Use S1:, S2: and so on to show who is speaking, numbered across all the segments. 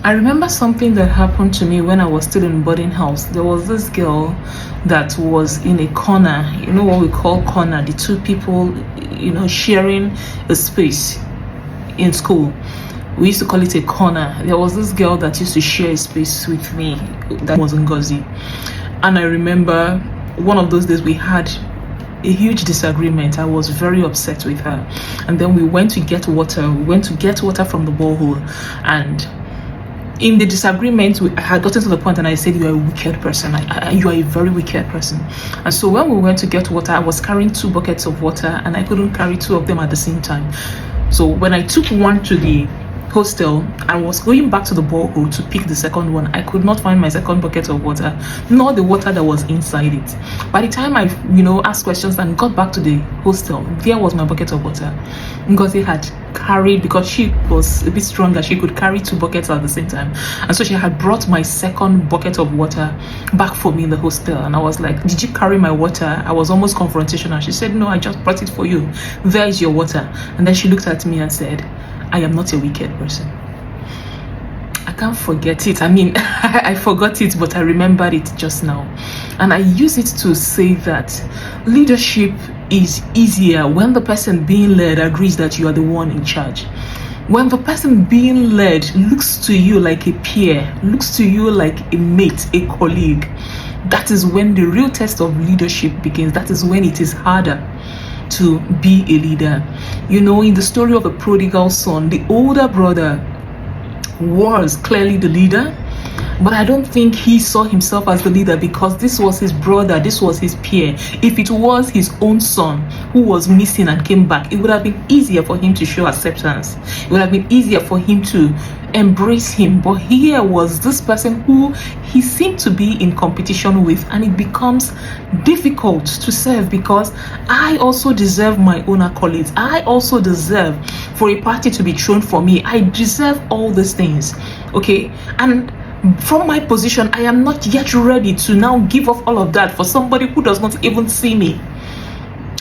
S1: I remember something that happened to me when I was still in boarding house. There was this girl that was in a corner, you know what we call corner, the two people, sharing a space in school. We used to call it a corner. There was this girl that used to share a space with me. That was Ngozi. And I remember one of those days we had a huge disagreement. I was very upset with her. And then we went to get water. We went to get water from the borehole. And in the disagreement, I had gotten to the point and I said, you are a wicked person. You are a very wicked person. And so when we went to get water, I was carrying 2 buckets of water and I couldn't carry 2 of them at the same time. So when I took one to the hostel, I was going back to the borehole to pick the second one. I could not find my second bucket of water, nor the water that was inside it. By the time I, asked questions and got back to the hostel, there was my bucket of water. Ngozi had carried, because she was a bit stronger, she could carry 2 buckets at the same time. And so she had brought my second bucket of water back for me in the hostel. And I was like, did you carry my water? I was almost confrontational. She said, no, I just brought it for you. There is your water. And then she looked at me and said, I am not a wicked person. I can't forget it. I mean, I forgot it, but I remembered it just now. And I use it to say that leadership is easier when the person being led agrees that you are the one in charge. When the person being led looks to you like a peer, looks to you like a mate, a colleague, that is when the real test of leadership begins. That is when it is harder to be a leader. In the story of the prodigal son, the older brother was clearly the leader, but I don't think he saw himself as the leader because this was his brother, this was his peer. If it was his own son who was missing and came back, it would have been easier for him to show acceptance. It would have been easier for him to embrace him. But here was this person who he seemed to be in competition with, and it becomes difficult to serve because I also deserve my own accolades. I also deserve for a party to be thrown for me. I deserve all these things, okay? And from my position, I am not yet ready to now give up all of that for somebody who does not even see me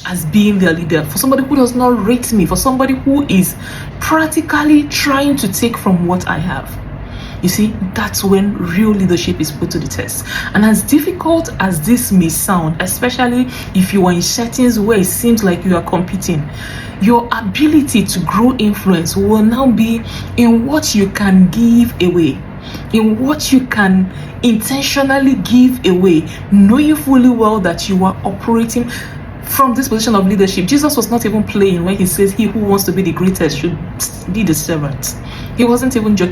S1: as being their leader, for somebody who does not rate me, for somebody who is practically trying to take from what I have. You see, that's when real leadership is put to the test. And as difficult as this may sound, especially if you are in settings where it seems like you are competing, your ability to grow influence will now be in what you can give away, in what you can intentionally give away, knowing fully well that you are operating from this position of leadership. Jesus was not even playing when he says he who wants to be the greatest should be the servant. He wasn't even joking.